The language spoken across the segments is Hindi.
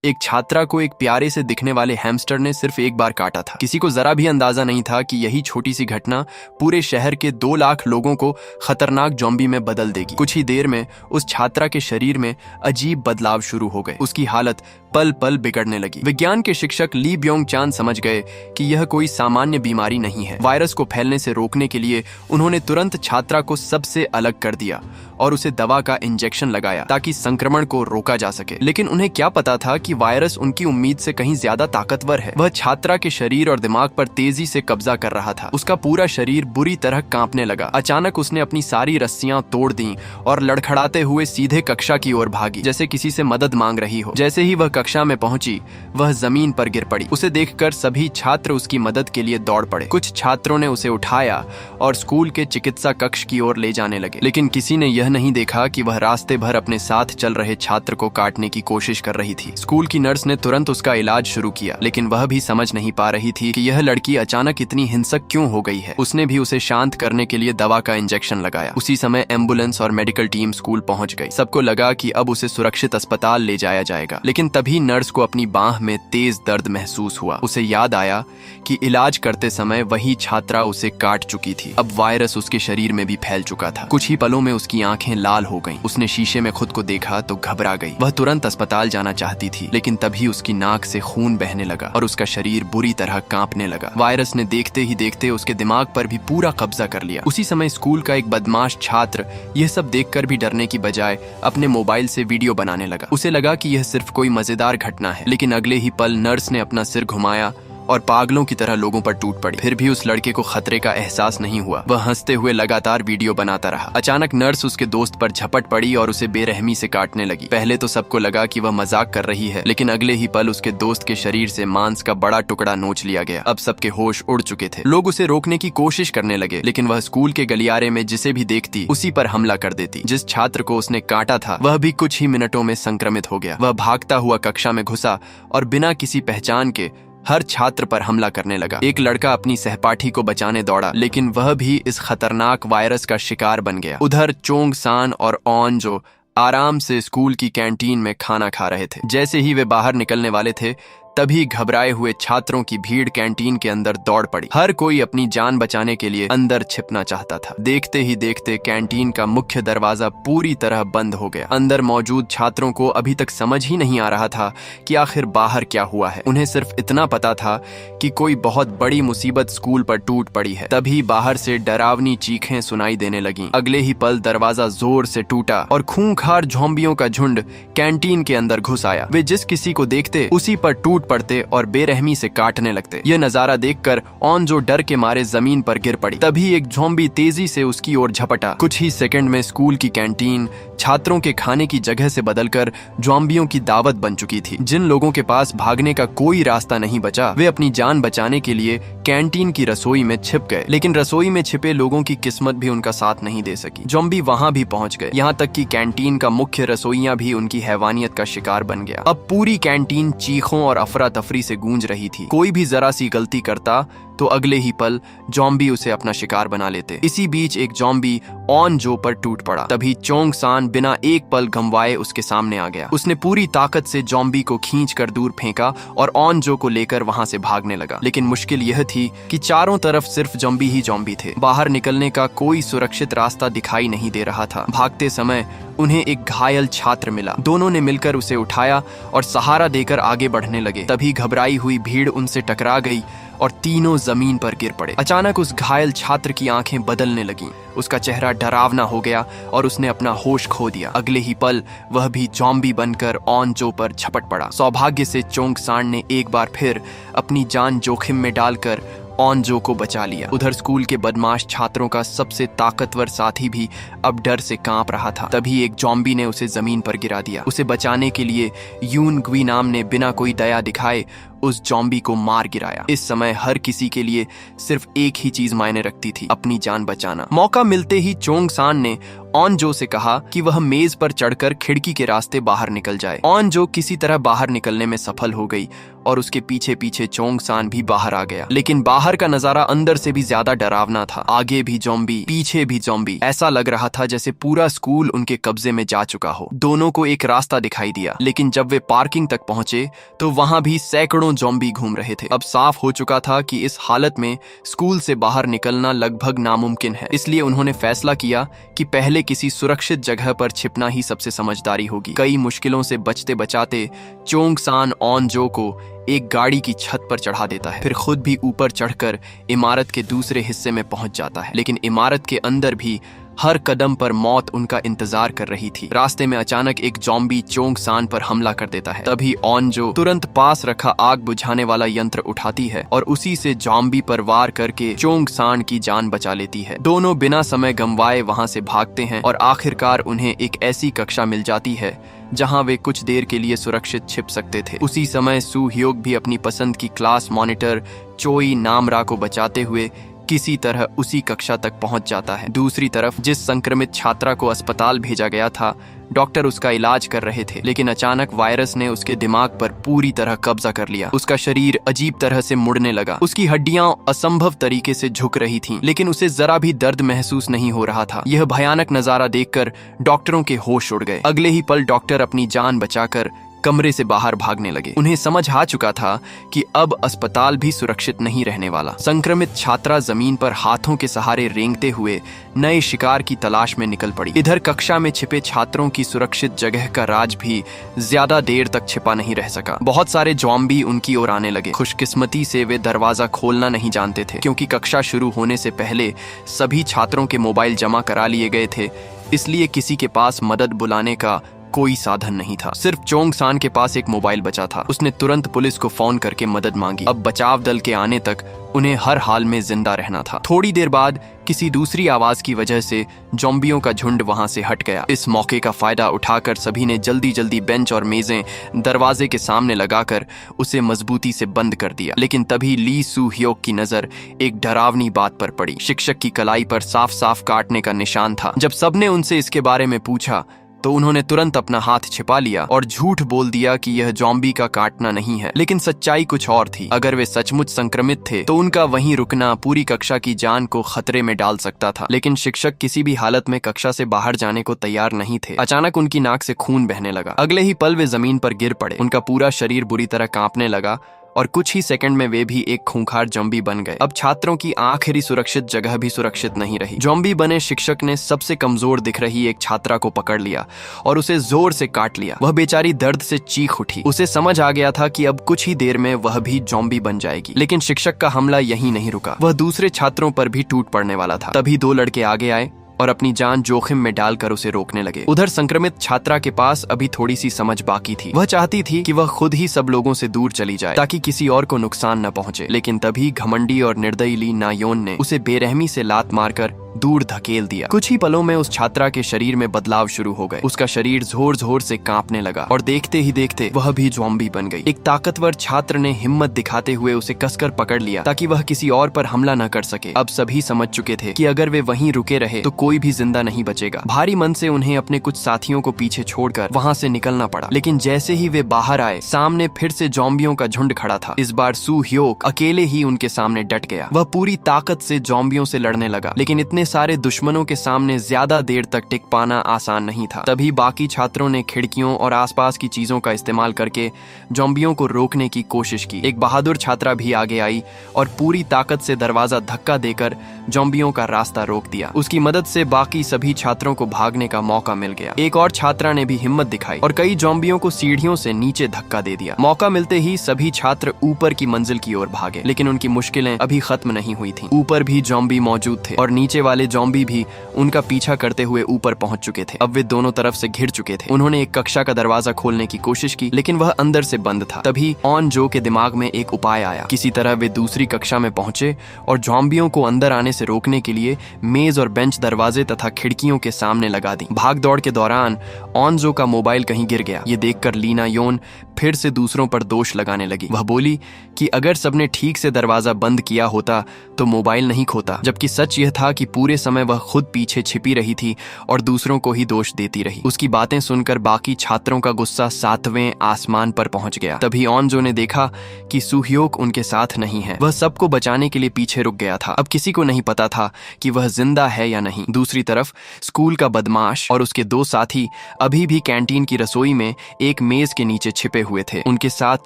एक छात्रा को एक प्यारे से दिखने वाले हैमस्टर ने सिर्फ एक बार काटा था। किसी को जरा भी अंदाजा नहीं था कि यही छोटी सी घटना पूरे शहर के 2 लाख लोगों को खतरनाक ज़ॉम्बी में बदल देगी। कुछ ही देर में उस छात्रा के शरीर में अजीब बदलाव शुरू हो गए। उसकी हालत पल पल बिगड़ने लगी। विज्ञान के शिक्षक ली ब्योंग चान समझ गए कि यह कोई सामान्य बीमारी नहीं है। वायरस को फैलने से रोकने के लिए उन्होंने तुरंत छात्रा को सबसे अलग कर दिया और उसे दवा का इंजेक्शन लगाया ताकि संक्रमण को रोका जा सके। लेकिन उन्हें क्या पता था कि वायरस उनकी उम्मीद से कहीं ज्यादा ताकतवर है। वह छात्रा के शरीर और दिमाग पर तेजी से कब्जा कर रहा था। उसका पूरा शरीर बुरी तरह कांपने लगा। अचानक उसने अपनी सारी रस्सियां तोड़ दी और लड़खड़ाते हुए सीधे कक्षा की ओर भागी, जैसे किसी से मदद मांग रही हो। जैसे ही वह कक्षा में पहुंची, वह जमीन पर गिर पड़ी। उसे देखकर सभी छात्र उसकी मदद के लिए दौड़ पड़े। कुछ छात्रों ने उसे उठाया और स्कूल के चिकित्सा कक्ष की ओर ले जाने लगे। लेकिन किसी ने यह नहीं देखा कि वह रास्ते भर अपने साथ चल रहे छात्र को काटने की कोशिश कर रही थी। स्कूल की नर्स ने तुरंत उसका इलाज शुरू किया, लेकिन वह भी समझ नहीं पा रही थी कि यह लड़की अचानक इतनी हिंसक क्यों हो गई है। उसने भी उसे शांत करने के लिए दवा का इंजेक्शन लगाया। उसी समय एम्बुलेंस और मेडिकल टीम स्कूल पहुंच गई। सबको लगा कि अब उसे सुरक्षित अस्पताल ले जाया जाएगा। लेकिन तभी नर्स को अपनी बांह में तेज दर्द महसूस हुआ। उसे याद आया कि इलाज करते समय वही छात्रा उसे काट चुकी थी। अब वायरस उसके शरीर में भी फैल चुका था। कुछ ही पलों में उसकी आंखें लाल हो गईं। उसने शीशे में खुद को देखा तो घबरा गई। वह तुरंत अस्पताल जाना चाहती थी, लेकिन तभी उसकी नाक से खून बहने लगा और उसका शरीर बुरी तरह कांपने लगा। वायरस ने देखते ही देखते उसके दिमाग पर भी पूरा कब्जा कर लिया। उसी समय स्कूल का एक बदमाश छात्र यह सब देखकर भी डरने की बजाय अपने मोबाइल से वीडियो बनाने लगा। उसे लगा कि यह सिर्फ कोई मजेदार घटना है, लेकिन अगले ही पल नर्स ने अपना सिर घुमाया और पागलों की तरह लोगों पर टूट पड़ी। फिर भी उस लड़के को खतरे का एहसास नहीं हुआ। वह हंसते हुए लगातार वीडियो बनाता रहा। अचानक नर्स उसके दोस्त पर झपट पड़ी और उसे बेरहमी से काटने लगी। पहले तो सबको लगा कि वह मजाक कर रही है, लेकिन अगले ही पल उसके दोस्त के शरीर से मांस का बड़ा टुकड़ा नोच लिया गया। अब सबके होश उड़ चुके थे। लोग उसे रोकने की कोशिश करने लगे, लेकिन वह स्कूल के गलियारे में जिसे भी देखती उसी पर हमला कर देती। जिस छात्र को उसने काटा था वह भी कुछ ही मिनटों में संक्रमित हो गया। वह भागता हुआ कक्षा में घुसा और बिना किसी पहचान के हर छात्र पर हमला करने लगा। एक लड़का अपनी सहपाठी को बचाने दौड़ा, लेकिन वह भी इस खतरनाक वायरस का शिकार बन गया। उधर चोंग सान और ऑन जो आराम से स्कूल की कैंटीन में खाना खा रहे थे। जैसे ही वे बाहर निकलने वाले थे, तभी घबराए हुए छात्रों की भीड़ कैंटीन के अंदर दौड़ पड़ी। हर कोई अपनी जान बचाने के लिए अंदर छिपना चाहता था। देखते ही देखते कैंटीन का मुख्य दरवाजा पूरी तरह बंद हो गया। अंदर मौजूद छात्रों को अभी तक समझ ही नहीं आ रहा था कि आखिर बाहर क्या हुआ है। उन्हें सिर्फ इतना पता था कि कोई बहुत बड़ी मुसीबत स्कूल पर टूट पड़ी है। तभी बाहर से डरावनी चीखें सुनाई देने लगीं। अगले ही पल दरवाजा जोर से टूटा और खूंखार ज़ॉम्बियों का झुंड कैंटीन के अंदर घुस आया। वे जिस किसी को देखते उसी पर टूट पड़ते और बेरहमी से काटने लगते। यह नजारा देखकर ऑन जो डर के मारे जमीन पर गिर पड़ी। तभी एक ज़ॉम्बी तेजी से उसकी ओर झपटा। कुछ ही सेकंड में स्कूल की कैंटीन छात्रों के खाने की जगह से बदलकर ज़ॉम्बियों की दावत बन चुकी थी। जिन लोगों के पास भागने का कोई रास्ता नहीं बचा, वे अपनी जान बचाने के लिए कैंटीन की रसोई में छिप गए। लेकिन रसोई में छिपे लोगों की किस्मत भी उनका साथ नहीं दे सकी। ज़ॉम्बी वहां भी पहुंच गए, यहाँ तक कि कैंटीन का मुख्य रसोइया भी उनकी हैवानियत का शिकार बन गया। अब पूरी कैंटीन चीखों और अफरा तफरी से गूंज रही थी। कोई भी जरा सी गलती करता तो अगले ही पल ज़ॉम्बी उसे अपना शिकार बना लेते। इसी बीच एक ज़ॉम्बी ऑन जो पर टूट पड़ा। तभी चोंग सान बिना एक पल गंवाए उसके सामने आ गया। उसने पूरी ताकत से ज़ॉम्बी को खींचकर दूर फेंका और ऑन जो को लेकर वहां से भागने लगा। लेकिन मुश्किल यह थी कि चारों तरफ सिर्फ ज़ॉम्बी ही ज़ॉम्बी थे। बाहर निकलने का कोई सुरक्षित रास्ता दिखाई नहीं दे रहा था। भागते समय उन्हें एक घायल छात्र मिला। दोनों ने मिलकर उसे उठाया और सहारा देकर आगे बढ़ने लगे। तभी घबराई हुई भीड़ उनसे टकरा गई और तीनों जमीन पर गिर पड़े। अचानक उस घायल छात्र की आंखें बदलने लगीं। उसका चेहरा डरावना हो गया और उसने अपना होश खो दिया। अगले ही पल वह भी ज़ॉम्बी बनकर ऑन जो पर झपट पड़ा। सौभाग्य से चोंग सान ने एक बार फिर अपनी जान जोखिम में डालकर ऑन जो को बचा लिया। उधर स्कूल के बदमाश छात्रों का सबसे ताकतवर साथी भी अब डर से कांप रहा था। तभी एक ज़ॉम्बी ने उसे जमीन पर गिरा दिया। उसे बचाने के लिए यून ग्वी नाम ने बिना कोई दया दिखाए उस जॉम्बी को मार गिराया। इस समय हर किसी के लिए सिर्फ एक ही चीज मायने रखती थी, अपनी जान बचाना। मौका मिलते ही चोंग सान ने ऑन जो से कहा कि वह मेज पर चढ़कर खिड़की के रास्ते बाहर निकल जाए। ऑन जो किसी तरह बाहर निकलने में सफल हो गई और उसके पीछे पीछे चोंग सान भी बाहर आ गया। लेकिन बाहर का नजारा अंदर से भी ज्यादा डरावना था। आगे भी जॉम्बी, पीछे भी जॉम्बी। ऐसा लग रहा था जैसे पूरा स्कूल उनके कब्जे में जा चुका हो। दोनों को एक रास्ता दिखाई दिया, लेकिन जब वे पार्किंग तक पहुंचे तो वहां भी सैकड़ों जॉम्बी घूम रहे थे। अब साफ हो चुका था कि इस हालत में स्कूल से बाहर निकलना लगभग नामुमकिन है। इसलिए उन्होंने फैसला किया कि पहले किसी सुरक्षित जगह पर छिपना ही सबसे समझदारी होगी। कई मुश्किलों से बचते बचाते चोंग सान ऑन जो को एक गाड़ी की छत पर चढ़ा देता है, फिर खुद भी ऊपर चढ़कर इमारत के दूसरे हिस्से में पहुंच जाता है। लेकिन इमारत के अंदर भी हर कदम पर मौत उनका इंतजार कर रही थी। रास्ते में अचानक एक जॉम्बी चोंग सान पर हमला कर देता है। तभी ऑन जो तुरंत पास रखा आग बुझाने वाला यंत्र उठाती है और उसी से जॉम्बी पर वार करके चोंग सान की जान बचा लेती है। दोनों बिना समय गंवाए वहां से भागते हैं और आखिरकार उन्हें एक ऐसी कक्षा मिल जाती है जहां वे कुछ देर के लिए सुरक्षित छिप सकते थे। उसी समय सू ह्योक भी अपनी पसंद की क्लास मॉनिटर चोई नामरा को बचाते हुए किसी तरह उसी कक्षा तक पहुंच जाता है। दूसरी तरफ जिस संक्रमित छात्रा को अस्पताल भेजा गया था, डॉक्टर उसका इलाज कर रहे थे, लेकिन अचानक वायरस ने उसके दिमाग पर पूरी तरह कब्जा कर लिया। उसका शरीर अजीब तरह से मुड़ने लगा। उसकी हड्डियां असंभव तरीके से झुक रही थीं, लेकिन उसे जरा भी दर्द महसूस नहीं हो रहा था। यह भयानक नजारा देखकर डॉक्टरों के होश उड़ गए। अगले ही पल डॉक्टर अपनी जान बचाकर कमरे से बाहर भागने लगे। उन्हें समझ आ चुका था कि अब अस्पताल भी सुरक्षित नहीं रहने वाला। संक्रमित छात्रा जमीन पर हाथों के सहारे रेंगते हुए नए शिकार की तलाश में निकल पड़ी। इधर कक्षा में छिपे छात्रों की सुरक्षित जगह का राज भी ज्यादा देर तक छिपा नहीं रह सका। बहुत सारे जॉम्बी उनकी ओर आने लगे। खुशकिस्मती से वे दरवाजा खोलना नहीं जानते थे, क्योंकि कक्षा शुरू होने से पहले सभी छात्रों के मोबाइल जमा करा लिए गए थे। इसलिए किसी के पास मदद बुलाने का कोई साधन नहीं था। सिर्फ चोंग सान के पास एक मोबाइल बचा था। उसने तुरंत पुलिस को फोन करके मदद मांगी। अब बचाव दल के आने तक उन्हें हर हाल में जिंदा रहना था। थोड़ी देर बाद किसी दूसरी आवाज की वजह से जॉम्बियों का झुंड वहां से हट गया। इस मौके का फायदा उठाकर सभी ने जल्दी जल्दी बेंच और मेजें दरवाजे के सामने लगाकर उसे मजबूती से बंद कर दिया। लेकिन तभी ली सू ह्योक की नजर एक डरावनी बात पर पड़ी। शिक्षक की कलाई पर साफ साफ काटने का निशान था। जब सबने उनसे इसके बारे में पूछा तो उन्होंने तुरंत अपना हाथ छिपा लिया और झूठ बोल दिया कि यह जॉम्बी का काटना नहीं है। लेकिन सच्चाई कुछ और थी। अगर वे सचमुच संक्रमित थे तो उनका वहीं रुकना पूरी कक्षा की जान को खतरे में डाल सकता था। लेकिन शिक्षक किसी भी हालत में कक्षा से बाहर जाने को तैयार नहीं थे। अचानक उनकी नाक से खून बहने लगा। अगले ही पल वे जमीन पर गिर पड़े। उनका पूरा शरीर बुरी तरह कांपने लगा और कुछ ही सेकंड में वे भी एक खूंखार जॉम्बी बन गए। अब छात्रों की आखिरी सुरक्षित जगह भी सुरक्षित नहीं रही। जॉम्बी बने शिक्षक ने सबसे कमजोर दिख रही एक छात्रा को पकड़ लिया और उसे जोर से काट लिया। वह बेचारी दर्द से चीख उठी। उसे समझ आ गया था कि अब कुछ ही देर में वह भी जॉम्बी बन जाएगी। लेकिन शिक्षक का हमला यहीं नहीं रुका। वह दूसरे छात्रों पर भी टूट पड़ने वाला था। तभी दो लड़के आगे आए और अपनी जान जोखिम में डालकर उसे रोकने लगे। उधर संक्रमित छात्रा के पास अभी थोड़ी सी समझ बाकी थी। वह चाहती थी कि वह खुद ही सब लोगों से दूर चली जाए ताकि किसी और को नुकसान न पहुंचे। लेकिन तभी घमंडी और निर्दयी ली नायोन ने उसे बेरहमी से लात मारकर दूर धकेल दिया। कुछ ही पलों में उस छात्रा के शरीर में बदलाव शुरू हो गए। उसका शरीर जोर जोर से कांपने लगा और देखते ही देखते वह भी जॉम्बी बन गई। एक ताकतवर छात्र ने हिम्मत दिखाते हुए उसे कसकर पकड़ लिया ताकि वह किसी और पर हमला न कर सके। अब सभी समझ चुके थे कि अगर वे वहीं रुके रहे तो कोई भी जिंदा नहीं बचेगा। भारी मन से उन्हें अपने कुछ साथियों को पीछे छोड़कर वहां से निकलना पड़ा। लेकिन जैसे ही वे बाहर आए, सामने फिर से जॉम्बियों का झुंड खड़ा था। इस बार सू ह्योक अकेले ही उनके सामने डट गया। वह पूरी ताकत से जॉम्बियों से लड़ने लगा, लेकिन इतने सारे दुश्मनों के सामने ज्यादा देर तक टिक पाना आसान नहीं था। तभी बाकी छात्रों ने खिड़कियों और आसपास की चीजों का इस्तेमाल करके जॉम्बियों को रोकने की कोशिश की। एक बहादुर छात्रा भी आगे आई और पूरी ताकत से दरवाजा धक्का देकर जॉम्बियों का रास्ता रोक दिया। उसकी मदद से बाकी सभी छात्रों को भागने का मौका मिल गया। एक और छात्रा ने भी हिम्मत दिखाई और कई जॉम्बियों को सीढ़ियों से नीचे धक्का दे दिया। मौका मिलते ही सभी छात्र ऊपर की मंजिल की ओर भागे, लेकिन उनकी मुश्किलें अभी खत्म नहीं हुई थीं। ऊपर भी जॉम्बी मौजूद थे और नीचे वाले जॉम्बी भी उनका पीछा करते हुए ऊपर पहुंच चुके थे। अब वे दोनों तरफ से घिर चुके थे। उन्होंने एक कक्षा का दरवाजा खोलने की कोशिश की, लेकिन वह अंदर से बंद था। तभी ऑन जो के दिमाग में एक उपाय आया। किसी तरह वे दूसरी कक्षा में पहुंचे और जॉम्बियों को अंदर आने से रोकने के लिए मेज और बेंच दरवाजे तथा खिड़कियों के सामने लगा दी। भाग दौड़ के दौरान ऑन जो का मोबाइल कहीं गिर गया। ये देखकर लीना योन फिर से दूसरों पर दोष लगाने लगी। वह बोली कि अगर सबने ठीक से दरवाजा बंद किया होता तो मोबाइल नहीं खोता, जबकि सच यह था कि पूरे समय वह खुद पीछे छिपी रही थी और दूसरों को ही दोष देती रही। उसकी बातें सुनकर बाकी छात्रों का गुस्सा 7वें आसमान पर पहुंच गया। तभी ऑनजो ने देखा कि सुह्योक उनके साथ नहीं है। वह सबको बचाने के लिए पीछे रुक गया था। अब किसी को नहीं पता था कि वह जिंदा है या नहीं। दूसरी तरफ स्कूल का बदमाश और उसके 2 साथी अभी भी कैंटीन की रसोई में एक मेज के नीचे छिपे हुए थे। उनके साथ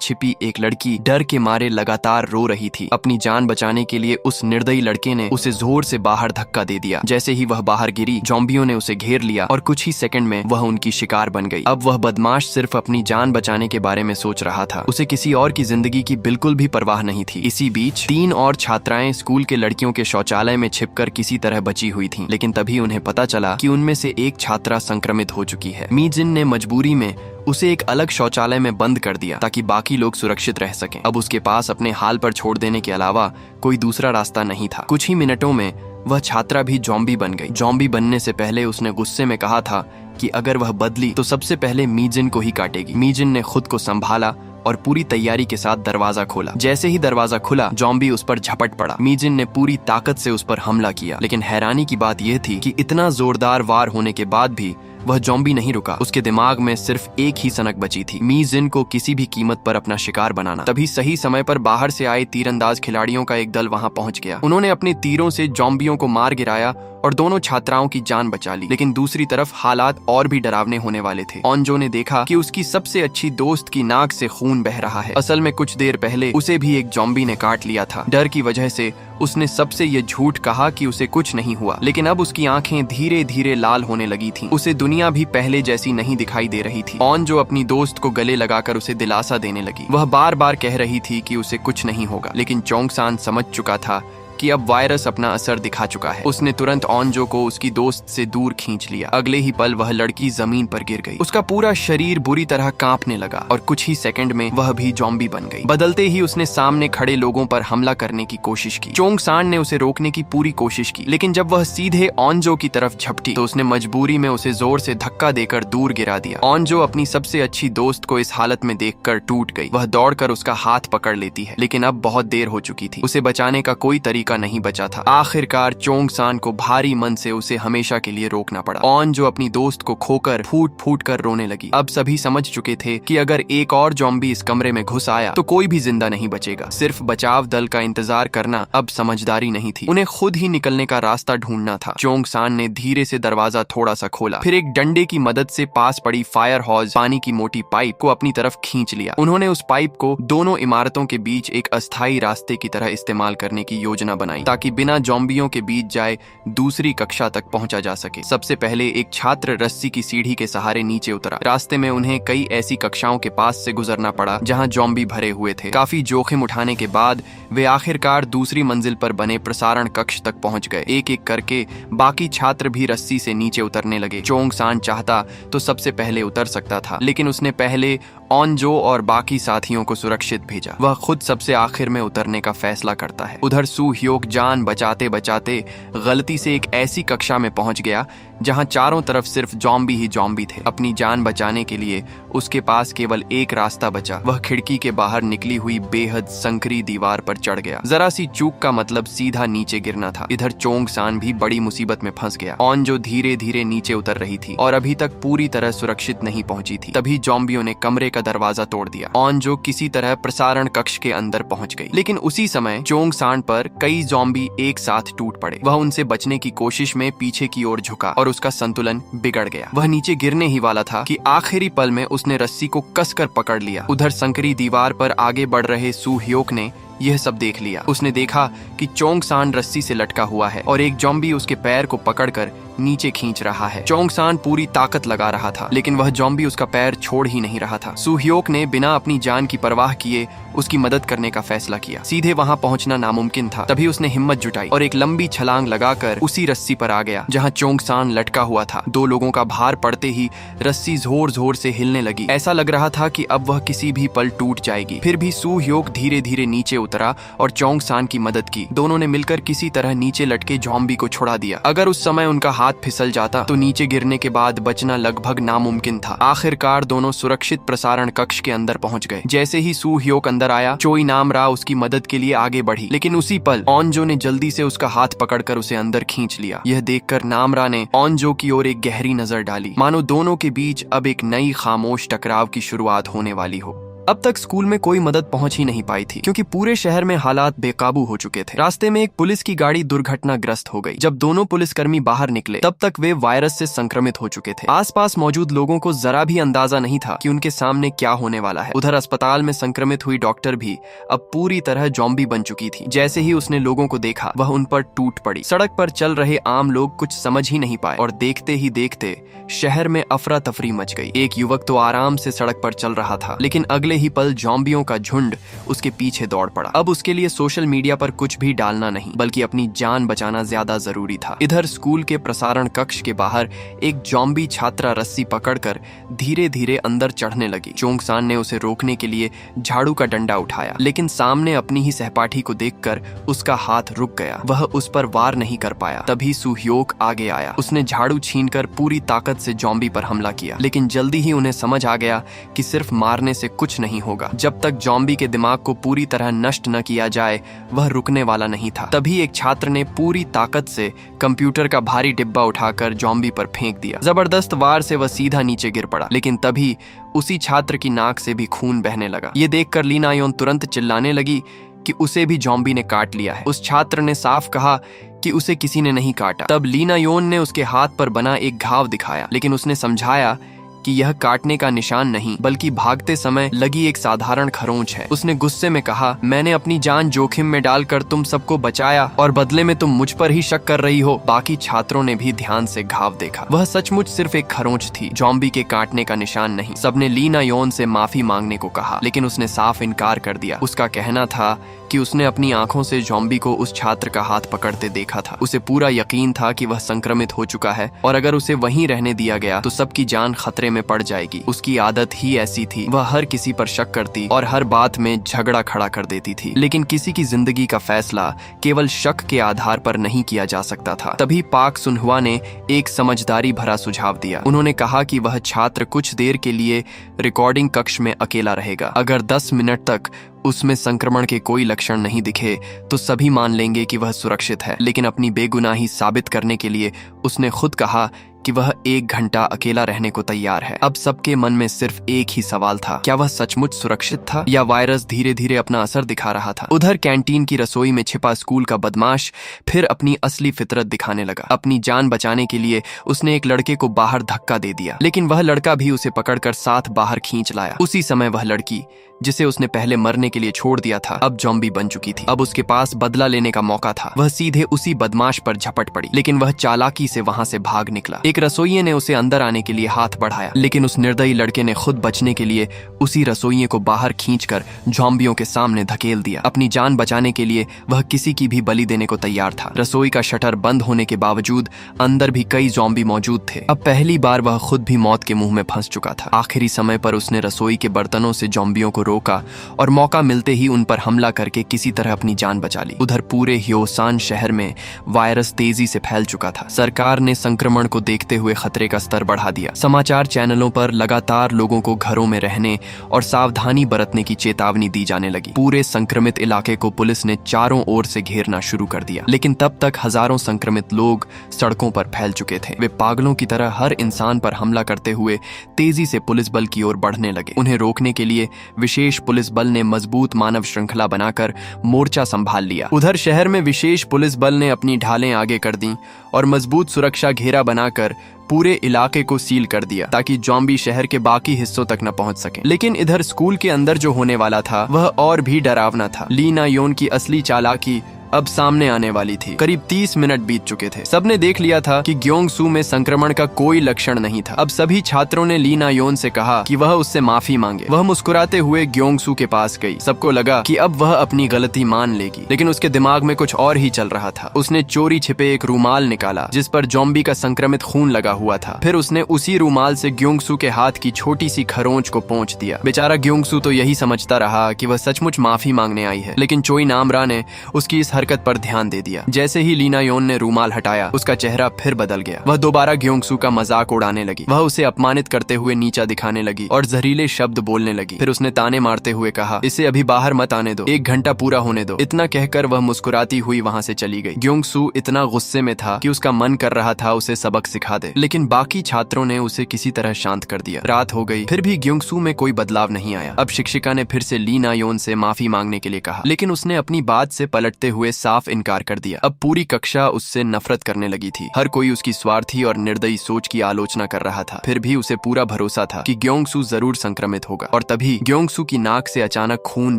छिपी एक लड़की डर के मारे लगातार रो रही थी। अपनी जान बचाने के लिए उस निर्दयी लड़के ने उसे जोर से बाहर धक्का दे दिया। जैसे ही वह बाहर गिरी, जॉम्बियों ने उसे घेर लिया और कुछ ही सेकंड में वह उनकी शिकार बन गई। अब वह बदमाश सिर्फ अपनी जान बचाने के बारे में सोच रहा था। उसे किसी और की जिंदगी की बिल्कुल भी परवाह नहीं थी। इसी बीच 3 और छात्राएं स्कूल के लड़कियों के शौचालय में छिपकर किसी तरह बची हुई थीं। लेकिन तभी उन्हें पता चला कि उनमें से एक छात्रा संक्रमित हो चुकी है। मीजिन ने मजबूरी में उसे एक अलग शौचालय में बंद कर दिया ताकि बाकी लोग सुरक्षित रह सकें। अब उसके पास अपने हाल पर छोड़ देने के अलावा कोई दूसरा रास्ता नहीं था। कुछ ही मिनटों में वह छात्रा भी जॉम्बी बन गई। जॉम्बी बनने से पहले उसने गुस्से में कहा था कि अगर वह बदली तो सबसे पहले मीजिन को ही काटेगी। मीजिन ने खुद को संभाला और पूरी तैयारी के साथ दरवाजा खोला। जैसे ही दरवाजा खुला, जॉम्बी उस पर झपट पड़ा। मीजिन ने पूरी ताकत से उस पर हमला किया, लेकिन हैरानी की बात यह थी कि इतना जोरदार वार होने के बाद भी वह जॉम्बी नहीं रुका। उसके दिमाग में सिर्फ एक ही सनक बची थी, मीजिन को किसी भी कीमत पर अपना शिकार बनाना। तभी सही समय पर बाहर से आए तीरंदाज खिलाड़ियों का एक दल वहां पहुंच गया। उन्होंने अपने तीरों से जॉम्बियों को मार गिराया और दोनों छात्राओं की जान बचा ली। लेकिन दूसरी तरफ हालात और भी डरावने होने वाले थे। ऑनजो ने देखा कि उसकी सबसे अच्छी दोस्त की नाक से खून बह रहा है। असल में कुछ देर पहले उसे भी एक जॉम्बी ने काट लिया था। डर की वजह से उसने सबसे ये झूठ कहा कि उसे कुछ नहीं हुआ, लेकिन अब उसकी आंखें धीरे धीरे लाल होने लगी थीं। उसे दुनिया भी पहले जैसी नहीं दिखाई दे रही थी। ऑनजो अपनी दोस्त को गले लगाकर उसे दिलासा देने लगी। वह बार बार कह रही थी कि उसे कुछ नहीं होगा, लेकिन चोंगसान समझ चुका था कि अब वायरस अपना असर दिखा चुका है। उसने तुरंत ऑनजो को उसकी दोस्त से दूर खींच लिया। अगले ही पल वह लड़की जमीन पर गिर गई। उसका पूरा शरीर बुरी तरह कांपने लगा और कुछ ही सेकंड में वह भी जॉम्बी बन गई। बदलते ही उसने सामने खड़े लोगों पर हमला करने की कोशिश की। चोंगसान ने उसे रोकने की पूरी कोशिश की, लेकिन जब वह सीधे ऑनजो की तरफ झपटी तो उसने मजबूरी में उसे जोर से धक्का देकर दूर गिरा दिया। ऑनजो अपनी सबसे अच्छी दोस्त को इस हालत में देखकर टूट गई। वह दौड़कर उसका हाथ पकड़ लेती है, लेकिन अब बहुत देर हो चुकी थी। उसे बचाने का कोई तरीका का नहीं बचा था। आखिरकार चोंगसान को भारी मन से उसे हमेशा के लिए रोकना पड़ा। ऑन जो अपनी दोस्त को खोकर फूट फूट कर रोने लगी। अब सभी समझ चुके थे कि अगर एक और जॉम्बी इस कमरे में घुस आया तो कोई भी जिंदा नहीं बचेगा। सिर्फ बचाव दल का इंतजार करना अब समझदारी नहीं थी। उन्हें खुद ही निकलने का रास्ता ढूंढना था। चोंगसान ने धीरे से दरवाजा थोड़ा सा खोला, फिर एक डंडे की मदद से पास पड़ी फायर हॉज पानी की मोटी पाइप को अपनी तरफ खींच लिया। उन्होंने उस पाइप को दोनों इमारतों के बीच एक अस्थायी रास्ते की तरह इस्तेमाल करने की योजना बनाई ताकि बिना जॉम्बियों के बीच जाए दूसरी कक्षा तक पहुंचा जा सके। सबसे पहले एक छात्र रस्सी की सीढ़ी के सहारे नीचे उतरा। रास्ते में उन्हें कई ऐसी कक्षाओं के पास से गुजरना पड़ा जहां जॉम्बी भरे हुए थे। काफी जोखिम उठाने के बाद वे आखिरकार दूसरी मंजिल पर बने प्रसारण कक्ष तक पहुंच गए। एक एक करके बाकी छात्र भी रस्सी से नीचे उतरने लगे। चोंगसान चाहता तो सबसे पहले उतर सकता था, लेकिन उसने पहले ऑनजो और बाकी साथियों को सुरक्षित भेजा। वह खुद सबसे आखिर में उतरने का फैसला करता है। उधर सू ह्योक जान बचाते बचाते गलती से एक ऐसी कक्षा में पहुंच गया जहां चारों तरफ सिर्फ जॉम्बी ही जॉम्बी थे। अपनी जान बचाने के लिए उसके पास केवल एक रास्ता बचा। वह खिड़की के बाहर निकली हुई बेहद संकरी दीवार पर चढ़ गया। जरा सी चूक का मतलब सीधा नीचे गिरना था। इधर चोंगसान भी बड़ी मुसीबत में फंस गया। ऑनजो धीरे धीरे नीचे उतर रही थी और अभी तक पूरी तरह सुरक्षित नहीं पहुंची थी। तभी जॉम्बियों ने कमरे का दरवाजा तोड़ दिया। ऑनजो किसी तरह प्रसारण कक्ष के अंदर पहुंच गई, लेकिन उसी समय चोंगसान पर कई जॉम्बी एक साथ टूट पड़े। वह उनसे बचने की कोशिश में पीछे की ओर झुका और उसका संतुलन बिगड़ गया। वह नीचे गिरने ही वाला था कि आखिरी पल में उसने रस्सी को कसकर पकड़ लिया। उधर संकरी दीवार पर आगे बढ़ रहे सू ह्योक ने यह सब देख लिया। उसने देखा कि चोंगसान रस्सी से लटका हुआ है और एक जॉम्बी उसके पैर को पकड़कर नीचे खींच रहा है। चोंग-सान पूरी ताकत लगा रहा था, लेकिन वह जॉम्बी उसका पैर छोड़ ही नहीं रहा था। सू-ह्योक ने बिना अपनी जान की परवाह किए उसकी मदद करने का फैसला किया। सीधे वहां पहुंचना नामुमकिन था। तभी उसने हिम्मत जुटाई और एक लंबी छलांग लगाकर उसी रस्सी पर आ गया जहां चोंग-सान लटका हुआ था। 2 लोगों का भार पड़ते ही रस्सी जोर जोर से हिलने लगी। ऐसा लग रहा था कि अब वह किसी भी पल टूट जाएगी। फिर भी सू-ह्योक धीरे धीरे नीचे उतरा और चोंग-सान की मदद की। दोनों ने मिलकर किसी तरह नीचे लटके जॉम्बी को छुड़ा दिया। अगर उस समय उनका हाथ फिसल जाता तो नीचे गिरने के बाद बचना लगभग नामुमकिन था। आखिरकार दोनों सुरक्षित प्रसारण कक्ष के अंदर पहुंच गए। जैसे ही सू-ह्योक अंदर आया, चोई नामरा उसकी मदद के लिए आगे बढ़ी, लेकिन उसी पल ऑनजो ने जल्दी से उसका हाथ पकड़कर उसे अंदर खींच लिया। यह देखकर नामरा ने ऑनजो की ओर एक गहरी नजर डाली, मानो दोनों के बीच अब एक नई खामोश टकराव की शुरुआत होने वाली हो। अब तक स्कूल में कोई मदद पहुंच ही नहीं पाई थी, क्योंकि पूरे शहर में हालात बेकाबू हो चुके थे। रास्ते में एक पुलिस की गाड़ी दुर्घटनाग्रस्त हो गई। जब दोनों पुलिसकर्मी बाहर निकले, तब तक वे वायरस से संक्रमित हो चुके थे। आसपास मौजूद लोगों को जरा भी अंदाजा नहीं था कि उनके सामने क्या होने वाला है। उधर अस्पताल में संक्रमित हुई डॉक्टर भी अब पूरी तरह जॉम्बी बन चुकी थी। जैसे ही उसने लोगों को देखा, वह उन पर टूट पड़ी। सड़क पर चल रहे आम लोग कुछ समझ ही नहीं पाए और देखते ही देखते शहर में अफरा तफरी मच गई। एक युवक तो आराम से सड़क पर चल रहा था, लेकिन अगले ही पल जॉम्बियों का झुंड उसके पीछे दौड़ पड़ा। अब उसके लिए सोशल मीडिया पर कुछ भी डालना नहीं, बल्कि अपनी जान बचाना ज्यादा जरूरी था। इधर स्कूल के प्रसारण कक्ष के बाहर एक जॉम्बी छात्रा रस्सी पकड़कर धीरे धीरे अंदर चढ़ने लगी। चोंग-सान ने उसे रोकने के लिए झाड़ू का डंडा उठाया, लेकिन सामने अपनी ही सहपाठी को देखकर उसका हाथ रुक गया। वह उस पर वार नहीं कर पाया। तभी सू-ह्योक आगे आया। उसने झाड़ू छीनकर पूरी ताकत से जॉम्बी पर हमला किया, लेकिन जल्दी ही उन्हें समझ आ गया कि सिर्फ मारने से कुछ नहीं होगा। जब तक जॉम्बी के दिमाग को पूरी तरह नष्ट न किया जाए, वह रुकने वाला नहीं था। तभी एक छात्र ने पूरी ताकत से कंप्यूटर का भारी डिब्बा उठाकर जॉम्बी पर फेंक दिया। जबरदस्त वार से वह सीधा नीचे गिर पड़ा, लेकिन तभी उसी छात्र की नाक से भी खून बहने लगा। ये देखकर ली ना-योन तुरंत चिल्लाने लगी कि उसे भी जॉम्बी ने काट लिया है। उस छात्र ने साफ कहा कि उसे किसी ने नहीं काटा। तब ली ना-योन ने उसके हाथ पर बना एक घाव दिखाया, लेकिन उसने समझाया कि यह काटने का निशान नहीं, बल्कि भागते समय लगी एक साधारण खरोंच है। उसने गुस्से में कहा, मैंने अपनी जान जोखिम में डालकर तुम सबको बचाया और बदले में तुम मुझ पर ही शक कर रही हो। बाकी छात्रों ने भी ध्यान से घाव देखा। वह सचमुच सिर्फ एक खरोंच थी, जॉम्बी के काटने का निशान नहीं। सबने ली ना-योन से माफी मांगने को कहा, लेकिन उसने साफ इनकार कर दिया। उसका कहना था कि उसने अपनी आंखों से जॉम्बी को उस छात्र का हाथ पकड़ते देखा था। उसे पूरा यकीन था कि वह संक्रमित हो चुका है और अगर उसे वहीं रहने दिया गया तो सबकी जान खतरे में पड़ जाएगी। उसकी आदत ही ऐसी थी, वह हर किसी पर शक करती और हर बात में झगड़ा खड़ा कर देती थी। लेकिन किसी की जिंदगी का फैसला केवल शक के आधार पर नहीं किया जा सकता था। तभी पाक सुनहुआ ने एक समझदारी भरा सुझाव दिया। उन्होंने कहा कि वह छात्र कुछ देर के लिए रिकॉर्डिंग कक्ष में अकेला रहेगा। अगर 10 मिनट तक उसमें संक्रमण के कोई लक्षण नहीं दिखे तो सभी मान लेंगे कि वह सुरक्षित है। लेकिन अपनी बेगुनाही साबित करने के लिए उसने खुद कहा कि वह 1 घंटा अकेला रहने को तैयार है। अब सबके मन में सिर्फ एक ही सवाल था, क्या वह सचमुच सुरक्षित था या वायरस धीरे धीरे अपना असर दिखा रहा था। उधर कैंटीन की रसोई में छिपा स्कूल का बदमाश फिर अपनी असली फितरत दिखाने लगा। अपनी जान बचाने के लिए उसने एक लड़के को बाहर धक्का दे दिया, लेकिन वह लड़का भी उसे पकड़कर साथ बाहर खींच लाया। उसी समय वह लड़की, जिसे उसने पहले मरने के लिए छोड़ दिया था, अब जॉम्बी बन चुकी थी। अब उसके पास बदला लेने का मौका था। वह सीधे उसी बदमाश पर झपट पड़ी, लेकिन वह चालाकी से वहां से भाग निकला। एक रसोइये ने उसे अंदर आने के लिए हाथ बढ़ाया, लेकिन उस निर्दयी लड़के ने खुद बचने के लिए उसी रसोइये को बाहर खींचकर जॉम्बियों के सामने धकेल दिया। अपनी जान बचाने के लिए वह किसी की भी बलि देने को तैयार था। रसोई का शटर बंद होने के बावजूद अंदर भी कई जॉम्बी मौजूद थे। अब पहली बार वह खुद भी मौत के मुंह में फंस चुका था। आखिरी समय पर उसने रसोई के बर्तनों से जॉम्बियों को रोका और मौका मिलते ही उन पर हमला करके किसी तरह अपनी जान बचा ली। उधर पूरे ह्योसान शहर में वायरस तेजी से फैल चुका था। सरकार ने संक्रमण को देखते हुए खतरे का स्तर बढ़ा दिया। समाचार चैनलों पर लगातार लोगों को घरों में रहने और सावधानी बरतने की चेतावनी दी जाने लगी। पूरे संक्रमित इलाके को पुलिस ने चारों ओर से घेरना शुरू कर दिया, लेकिन तब तक हजारों संक्रमित लोग सड़कों पर फैल चुके थे। वे पागलों की तरह हर इंसान पर हमला करते हुए तेजी से पुलिस बल की ओर बढ़ने लगे। उन्हें रोकने के लिए विशेष पुलिस बल ने मजबूत मानव श्रृंखला बनाकर मोर्चा संभाल लिया। उधर शहर में विशेष पुलिस बल ने अपनी ढालें आगे कर दी और मजबूत सुरक्षा घेरा बनाकर पूरे इलाके को सील कर दिया, ताकि जॉम्बी शहर के बाकी हिस्सों तक न पहुंच सके। लेकिन इधर स्कूल के अंदर जो होने वाला था वह और भी डरावना था। ली ना-योन की असली चालाकी अब सामने आने वाली थी। करीब 30 मिनट बीत चुके थे। सबने देख लिया था कि ग्योंगसू में संक्रमण का कोई लक्षण नहीं था। अब सभी छात्रों ने ली ना योन से कहा कि वह उससे माफी मांगे। वह मुस्कुराते हुए ग्योंगसू के पास गई। सबको लगा कि अब वह अपनी गलती मान लेगी, लेकिन उसके दिमाग में कुछ और ही चल रहा था। उसने चोरी छिपे एक रूमाल निकाला जिस पर जॉम्बी का संक्रमित खून लगा हुआ था। फिर उसने उसी रूमाल से ग्योंगसू के हाथ की छोटी सी खरोंच को पोंछ दिया। बेचारा ग्योंगसू तो यही समझता रहा कि वह सचमुच माफी मांगने आई है, लेकिन चोई नामरा ने उसकी इस हरकत पर ध्यान दे दिया। जैसे ही ली ना योन ने रूमाल हटाया, उसका चेहरा फिर बदल गया। वह दोबारा ग्योंगसू का मजाक उड़ाने लगी। वह उसे अपमानित करते हुए नीचा दिखाने लगी और जहरीले शब्द बोलने लगी। फिर उसने ताने मारते हुए कहा, इसे अभी बाहर मत आने दो, 1 घंटा पूरा होने दो। इतना कहकर वह मुस्कुराती हुई वहां से चली गई। ग्योंगसू इतना गुस्से में था कि उसका मन कर रहा था उसे सबक सिखा दे, लेकिन बाकी छात्रों ने उसे किसी तरह शांत कर दिया। रात हो गई, फिर भी ग्योंगसू में कोई बदलाव नहीं आया। अब शिक्षिका ने फिर से ली ना योन से माफी मांगने के लिए कहा, लेकिन उसने अपनी बात से पलटते हुए साफ इनकार कर दिया। अब पूरी कक्षा उससे नफरत करने लगी थी। हर कोई उसकी स्वार्थी और निर्दयी सोच की आलोचना कर रहा था। फिर भी उसे पूरा भरोसा था कि ग्योंगसू जरूर संक्रमित होगा। और तभी ग्योंगसू की नाक से अचानक खून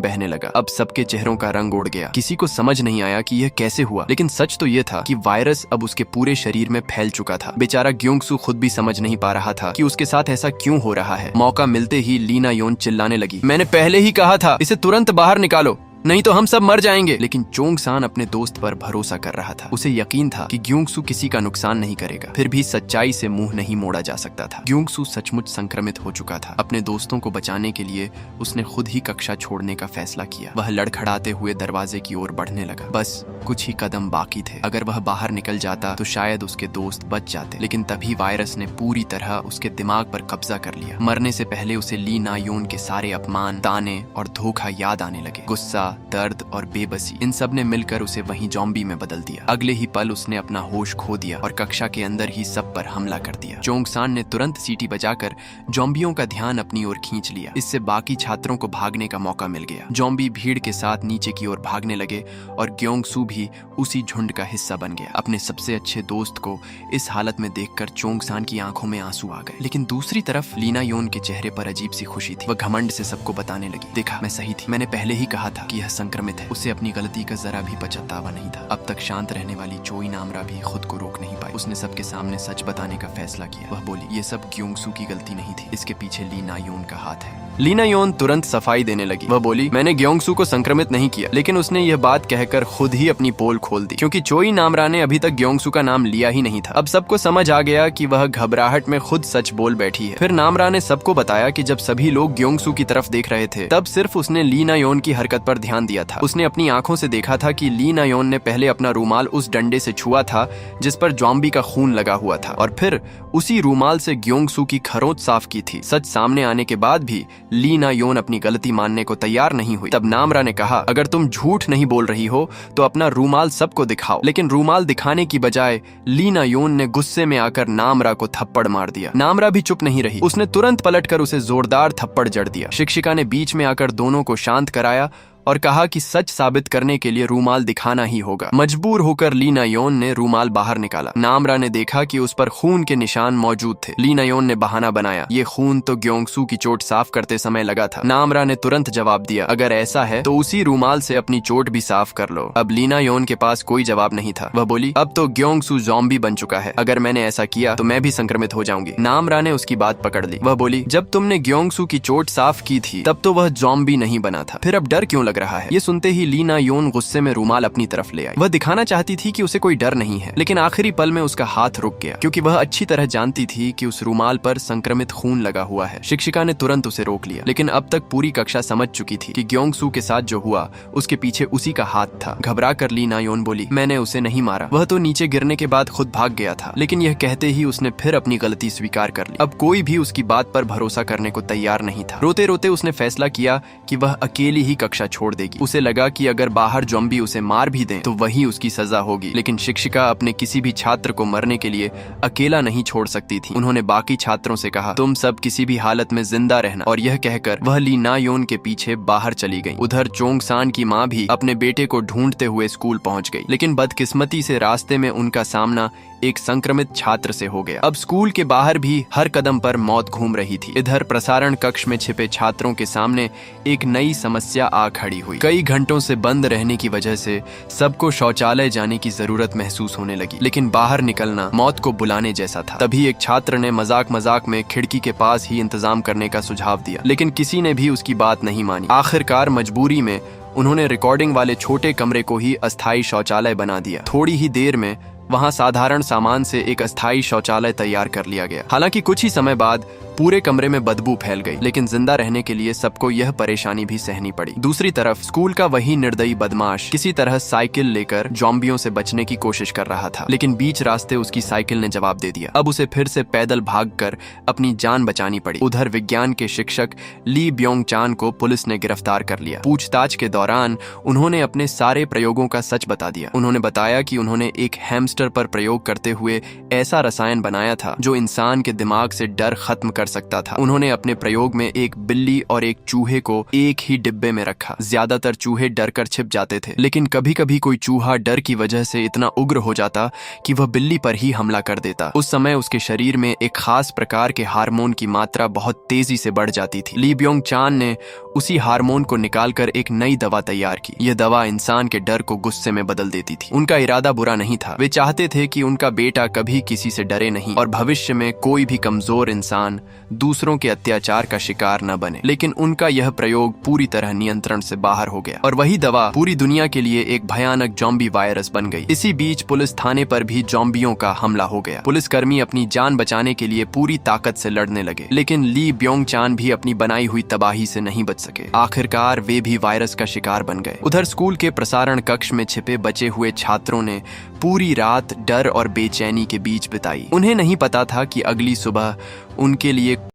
बहने लगा। अब सबके चेहरों का रंग उड़ गया। किसी को समझ नहीं आया कि यह कैसे हुआ, लेकिन सच तो यह था कि वायरस अब उसके पूरे शरीर में फैल चुका था। बेचारा ग्योंगसू खुद भी समझ नहीं पा रहा था कि उसके साथ ऐसा क्यों हो रहा है। मौका मिलते ही ली ना योन चिल्लाने लगी, मैंने पहले ही कहा था इसे तुरंत बाहर निकालो, नहीं तो हम सब मर जाएंगे। लेकिन चोंग-सान अपने दोस्त पर भरोसा कर रहा था। उसे यकीन था कि ग्योंगसू किसी का नुकसान नहीं करेगा। फिर भी सच्चाई से मुंह नहीं मोड़ा जा सकता था। ग्योंगसू सचमुच संक्रमित हो चुका था। अपने दोस्तों को बचाने के लिए उसने खुद ही कक्षा छोड़ने का फैसला किया। वह लड़खड़ाते हुए दरवाजे की ओर बढ़ने लगा। बस कुछ ही कदम बाकी थे। अगर वह बाहर निकल जाता तो शायद उसके दोस्त बच जाते, लेकिन तभी वायरस ने पूरी तरह उसके दिमाग पर कब्जा कर लिया। मरने से पहले उसे ली ना योन के सारे अपमान, ताने और धोखा याद आने लगे। गुस्सा, दर्द और बेबसी, इन सब ने मिलकर उसे वहीं जॉम्बी में बदल दिया। अगले ही पल उसने अपना होश खो दिया और कक्षा के अंदर ही सब पर हमला कर दिया। चोंग-सान ने तुरंत सीटी बजाकर जॉम्बियों का ध्यान अपनी ओर खींच लिया। इससे बाकी छात्रों को भागने का मौका मिल गया। जॉम्बी भीड़ के साथ नीचे की ओर भागने लगे और ग्योंगसू भी उसी झुंड का हिस्सा बन गया। अपने सबसे अच्छे दोस्त को इस हालत में देखकर चोंग-सान की आंखों में आंसू आ गए। लेकिन दूसरी तरफ ली ना योन के चेहरे पर अजीब सी खुशी थी। वह घमंड से सबको बताने लगी, देखा मैं सही थी, मैंने पहले ही कहा था कि यह संक्रमित है। उसे अपनी गलती का जरा भी पछतावा नहीं था। अब तक शांत रहने वाली चोई नामरा भी खुद को रोक नहीं पाई। उसने सबके सामने सच बताने का फैसला किया। वह बोली, ये सब ग्योंगसू की गलती नहीं थी, इसके पीछे ली ना योन का हाथ है। ली ना योन तुरंत सफाई देने लगी। वह बोली, मैंने ग्योंगसू को संक्रमित नहीं किया, लेकिन उसने यह बात कहकर खुद ही अपनी पोल खोल दी, क्योंकि चोई नामरा ने अभी तक ग्योंगसू का नाम लिया ही नहीं था। अब सबको समझ आ गया कि वह घबराहट में खुद सच बोल बैठी है। फिर नामरा ने सबको बताया कि जब सभी लोग ग्योंगसू की तरफ देख रहे थे, तब सिर्फ उसने ली ना योन की हरकत पर ध्यान दिया था। उसने अपनी आंखों से देखा था कि ली ना योन ने पहले अपना रूमाल उस डंडे से छुआ था जिस पर जॉम्बी का खून लगा हुआ था, और फिर उसी रूमाल से ग्योंगसू की खरोंच साफ की थी। सच सामने आने के बाद भी ली ना योन अपनी गलती मानने को तैयार नहीं हुई। तब नामरा ने कहा, अगर तुम झूठ नहीं बोल रही हो तो अपना रूमाल सबको दिखाओ। लेकिन रूमाल दिखाने की बजाय ली ना योन ने गुस्से में आकर नामरा को थप्पड़ मार दिया। नामरा भी चुप नहीं रही। उसने तुरंत पलटकर उसे जोरदार थप्पड़ जड़ दिया। शिक्षिका ने बीच में आकर दोनों को शांत कराया और कहा कि सच साबित करने के लिए रूमाल दिखाना ही होगा। मजबूर होकर ली ना योन ने रूमाल बाहर निकाला। नामरा ने देखा कि उस पर खून के निशान मौजूद थे। ली ना योन ने बहाना बनाया, ये खून तो ग्योंगसू की चोट साफ करते समय लगा था। नामरा ने तुरंत जवाब दिया, अगर ऐसा है तो उसी रूमाल से अपनी चोट भी साफ कर लो। अब ली ना योन के पास कोई जवाब नहीं था। वह बोली, अब तो ग्योंगसू ज़ॉम्बी बन चुका है, अगर मैंने ऐसा किया तो मैं भी संक्रमित हो जाऊंगी। नामरा ने उसकी बात पकड़ ली। वह बोली, जब तुमने ग्योंगसू की चोट साफ की थी तब तो वह ज़ॉम्बी नहीं बना था, फिर अब डर क्यों लग रहा है? ये सुनते ही ली ना योन गुस्से में रूमाल अपनी तरफ ले आई। वह दिखाना चाहती थी कि उसे कोई डर नहीं है, लेकिन आखिरी पल में उसका हाथ रुक गया, क्योंकि वह अच्छी तरह जानती थी कि उस रूमाल पर संक्रमित खून लगा हुआ है। शिक्षिका ने तुरंत उसे रोक लिया, लेकिन अब तक पूरी कक्षा समझ चुकी थी कि ग्योंगसू के साथ जो हुआ उसके पीछे उसी का हाथ था। घबरा कर ली ना योन बोली, मैंने उसे नहीं मारा, वह तो नीचे गिरने के बाद खुद भाग गया था। लेकिन यह कहते ही उसने फिर अपनी गलती स्वीकार कर ली। अब कोई भी उसकी बात पर भरोसा करने को तैयार नहीं था। रोते रोते उसने फैसला किया कि वह अकेली ही कक्षा छोड़ देगी। उसे लगा कि अगर बाहर ज़ॉम्बी उसे मार भी दें तो वही उसकी सजा होगी। लेकिन शिक्षिका अपने किसी भी छात्र को मरने के लिए अकेला नहीं छोड़ सकती थी। उन्होंने बाकी छात्रों से कहा, तुम सब किसी भी हालत में जिंदा रहना, और यह कहकर वह ली ना योन के पीछे बाहर चली गई। उधर चोंग-सान की माँ भी अपने बेटे को ढूंढते हुए स्कूल पहुंच गई, लेकिन बदकिस्मती से रास्ते में उनका सामना एक संक्रमित छात्र से हो गया। अब स्कूल के बाहर भी हर कदम पर मौत घूम रही थी। इधर प्रसारण कक्ष में छिपे छात्रों के सामने एक नई समस्या आ खड़ी हुई। कई घंटों से बंद रहने की वजह से सबको शौचालय जाने की जरूरत महसूस होने लगी, लेकिन बाहर निकलना मौत को बुलाने जैसा था। तभी एक छात्र ने मजाक मजाक में खिड़की के पास ही इंतजाम करने का सुझाव दिया, लेकिन किसी ने भी उसकी बात नहीं मानी। आखिरकार मजबूरी में उन्होंने रिकॉर्डिंग वाले छोटे कमरे को ही अस्थायी शौचालय बना दिया। थोड़ी ही देर में वहां साधारण सामान से एक अस्थायी शौचालय तैयार कर लिया गया। हालांकि कुछ ही समय बाद पूरे कमरे में बदबू फैल गई, लेकिन जिंदा रहने के लिए सबको यह परेशानी भी सहनी पड़ी। दूसरी तरफ स्कूल का वही निर्दयी बदमाश किसी तरह साइकिल लेकर जॉम्बियों से बचने की कोशिश कर रहा था, लेकिन बीच रास्ते उसकी साइकिल ने जवाब दे दिया। अब उसे फिर से पैदल भागकर अपनी जान बचानी पड़ी। उधर विज्ञान के शिक्षक ली ब्योंग चान को पुलिस ने गिरफ्तार कर लिया। पूछताछ के दौरान उन्होंने अपने सारे प्रयोगों का सच बता दिया। उन्होंने बताया कि उन्होंने एक हैमस्टर पर प्रयोग करते हुए ऐसा रसायन बनाया था जो इंसान के दिमाग से डर खत्म कर सकता था। उन्होंने अपने प्रयोग में एक बिल्ली और एक चूहे को एक ही डिब्बे में रखा। ज्यादातर चूहे डर कर छिप जाते थे, लेकिन कभी कभी कोई चूहा डर की वजह से इतना उग्र हो जाता कि वह बिल्ली पर ही हमला कर देता। उस समय उसके शरीर में एक खास प्रकार के हार्मोन की मात्रा बहुत तेजी से बढ़ जाती थी। ली ब्योंग चान ने उसी हार्मोन को निकालकर एक नई दवा तैयार की। यह दवा इंसान के डर को गुस्से में बदल देती थी। उनका इरादा बुरा नहीं था। वे चाहते थे कि उनका बेटा कभी किसी से डरे नहीं और भविष्य में कोई भी कमजोर इंसान दूसरों के अत्याचार का शिकार न बने। लेकिन उनका यह प्रयोग पूरी तरह नियंत्रण से बाहर हो गया और वही दवा पूरी दुनिया के लिए एक भयानक जॉम्बी वायरस बन गई। इसी बीच पुलिस थाने पर भी जॉम्बियों का हमला हो गया। पुलिसकर्मी अपनी जान बचाने के लिए पूरी ताकत से लड़ने लगे, लेकिन ली ब्योंग चान भी अपनी बनाई हुई तबाही से नहीं बच सके। आखिरकार वे भी वायरस का शिकार बन गए। उधर स्कूल के प्रसारण कक्ष में छिपे बचे हुए छात्रों ने पूरी रात डर और बेचैनी के बीच बिताई। उन्हें नहीं पता था कि अगली सुबह उनके लिए